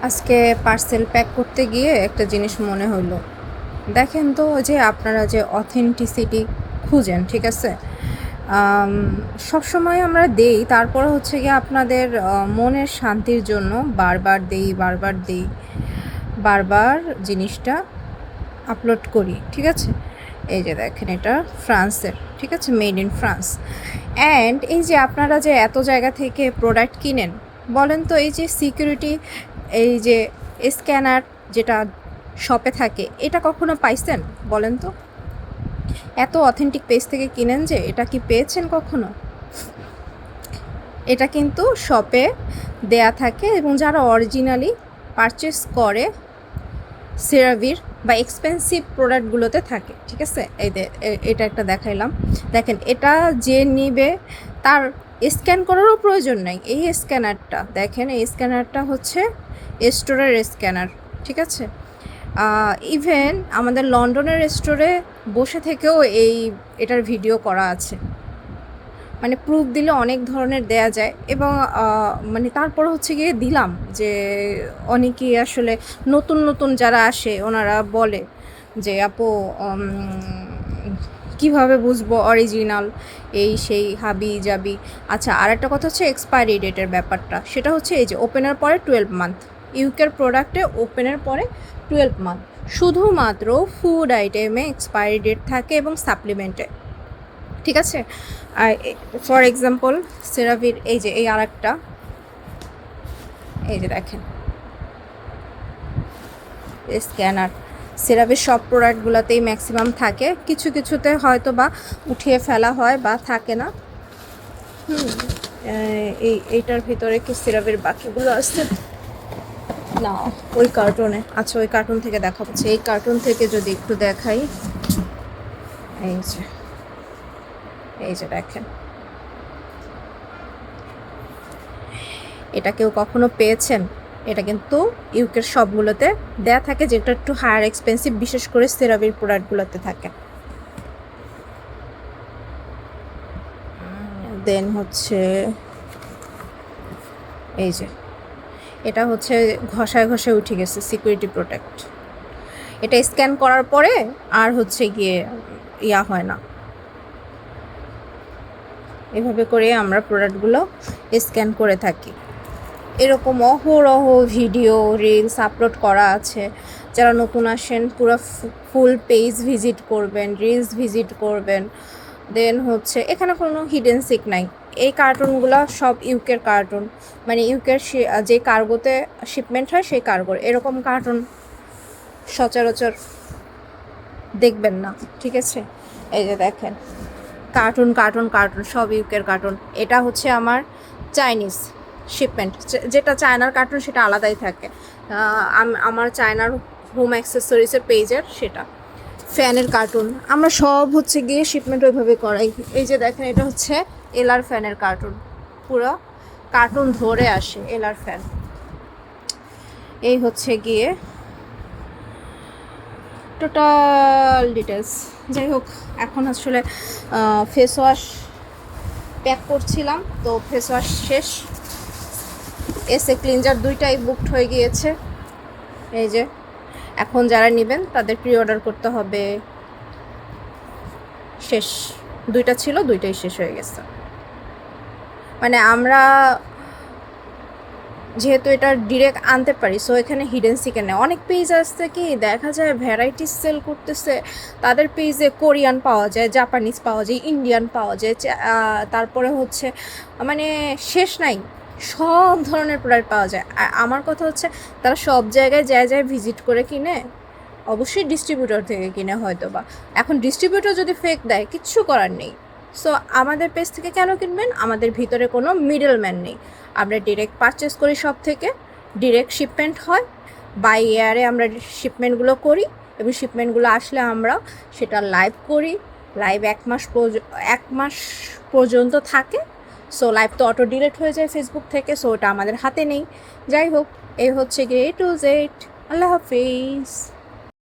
আজকে parcel pack করতে গিয়ে একটা জিনিস মনে হলো। দেখেন তো যে আপনারা যে অথেন্টিসিটি খুঁজেন, ঠিক আছে, সবসময় আমরা দেই, তারপরে হচ্ছে গিয়ে আপনাদের মনের শান্তির জন্য বারবার জিনিসটা আপলোড করি, ঠিক আছে। এই যে দেখেন, এটা ফ্রান্সের, ঠিক আছে, মেড ইন ফ্রান্স। অ্যান্ড এই যে আপনারা যে এত জায়গা থেকে প্রোডাক্ট কিনেন, বলেন তো এই যে সিকিউরিটি, এই যে স্ক্যানার যেটা শপে থাকে, এটা কখনো পাইছেন? বলেন তো, এত অথেন্টিক পেজ থেকে কিনেন, যে এটা কি পেয়েছেন কখনো? এটা কিন্তু শপে দেয়া থাকে, এবং যারা অরিজিনালি পারচেস করে সেরাভির বা এক্সপেন্সিভ প্রোডাক্টগুলোতে থাকে, ঠিক আছে। এটা একটা দেখাইলাম, দেখেন, এটা যে নিবে তার স্ক্যান করারও প্রয়োজন নাই। এই স্ক্যানারটা দেখেন, এই স্ক্যানারটা হচ্ছে স্টোরের স্ক্যানার, ঠিক আছে। ইভেন আমাদের লন্ডনের স্টোরে বসে থেকেও এটার ভিডিও করা আছে, মানে প্রুফ দিলে অনেক ধরনের দেয়া যায়। এবং মানে তারপর হচ্ছে গিয়ে দিলাম যে অনেকেই আসলে নতুন নতুন যারা আসে ওনারা বলে যে আপু কীভাবে বুঝবো অরিজিনাল, এই সেই হাবি যাবি। আচ্ছা, আর একটা কথা হচ্ছে এক্সপায়ারি ডেটের ব্যাপারটা, সেটা হচ্ছে এই যে ওপেনের পরে 12 মান্থ, ইউকের প্রোডাক্টে ওপেনের পরে 12 মান্থ, শুধুমাত্র ফুড আইটেমে এক্সপায়ারি ডেট থাকে এবং সাপ্লিমেন্টে, ঠিক আছে। ফর এক্সাম্পল সেরাভির এই যে এই আরেকটা, এই যে দেখেন স্ক্যানার, সেরাভির সব প্রোডাক্টগুলোতেই ম্যাক্সিমাম থাকে, কিছু কিছুতে হয়তো বা উঠিয়ে ফেলা হয় বা থাকে না। এইটার ভিতরে কি সেরাভির বাকিগুলো আসছে না, ওই কার্টুনে, আচ্ছা ওই কার্টুন থেকে দেখাচ্ছে, এই কার্টুন থেকে যদি একটু দেখাই, এই যে দেখেন, এটা কেউ কখনো পেয়েছেন? এটা কিন্তু ইউকের সবগুলোতে দেয়া থাকে, যেটা একটু হায়ার এক্সপেন্সিভ, বিশেষ করে সেরাভির প্রোডাক্টগুলোতে থাকে। দেন হচ্ছে এই যে এটা হচ্ছে ঘষায় ঘষায় উঠে গেছে সিকিউরিটি প্রোটেক্ট, এটা স্ক্যান করার পরে আর হচ্ছে গিয়ে হয় না। এভাবে করে আমরা প্রোডাক্টগুলো স্ক্যান করে থাকি। এরকম অহরহ ভিডিও রিলস আপলোড করা আছে। যারা নতুন আসেন পুরো ফুল পেজ ভিজিট করবেন, রিলস ভিজিট করবেন। দেন হচ্ছে এখানে কোনো হিডেন সিক নাই। এই কার্টুনগুলো সব ইউকের কার্টুন, মানে ইউকের যে কার্গোতে শিপমেন্ট হয় সেই কার্গোর। এরকম কার্টুন সচরাচর দেখবেন না, ঠিক আছে। এই যে দেখেন, কার্টুন কার্টুন কার্টুন, সব ইউকের কার্টুন। এটা হচ্ছে আমার চাইনিজ শিপমেন্ট, যেটা চায়নার কার্টুন সেটা আলাদাই থাকে। আমার চায়নার হোম অ্যাক্সেসরিজের পেজের সেটা ফ্যানের কার্টুন, আমরা সব হচ্ছে গিয়ে শিপমেন্ট ওইভাবে করাই। এই যে দেখেন, এটা হচ্ছে এলআর ফ্যানের কার্টুন, পুরো কার্টুন ধরে আসে এলআর ফ্যান। এই হচ্ছে গিয়ে টোটাল ডিটেলস। যাই হোক, এখন আসলে ফেস ওয়াশ প্যাক করছিলাম, তো ফেস ওয়াশ শেষ, এসে ক্লিনজার দুইটাই বুকড হয়ে গিয়েছে। এই যে এখন যারা নেবেন তাদের প্রি অর্ডার করতে হবে। শেষ, দুইটা ছিল, দুইটাই শেষ হয়ে গেছে। মানে আমরা যেহেতু এটা ডিরেক্ট আনতে পারি, সো এখানে হিডেন সিকেন নেই। অনেক পেজ আসছে কি দেখা যায় ভ্যারাইটিস সেল করতেছে, তাদের পেজে কোরিয়ান পাওয়া যায়, জাপানিজ পাওয়া যায়, ইন্ডিয়ান পাওয়া যায়, তারপরে হচ্ছে মানে শেষ নাই, সব ধরনের প্রোডাক্ট পাওয়া যায়। আর আমার কথা হচ্ছে তারা সব জায়গায় যায় ভিজিট করে কিনে, অবশ্যই ডিস্ট্রিবিউটর থেকে কিনে হয়তো বা। এখন ডিস্ট্রিবিউটর যদি ফেক দেয়, কিচ্ছু করার নেই। সো আমাদের পেজ থেকে কেন কিনবেন? আমাদের ভিতরে কোনো মিডল ম্যান নেই, আমরা ডিরেক্ট পারচেস করি সব থেকে, ডিরেক্ট শিপমেন্ট হয়, বাই এয়ারে আমরা শিপমেন্টগুলো করি, এবং শিপমেন্টগুলো আসলে আমরা সেটা লাইভ করি। লাইভ 1 মাস পর্যন্ত থাকে। সো লাইভ তো অটো ডিলিট হয়ে যায় ফেসবুক থেকে, সো ওটা আমাদের হাতে নেই। যাই হোক, এই হচ্ছে গিয়ে A to Z। Allah Hafiz.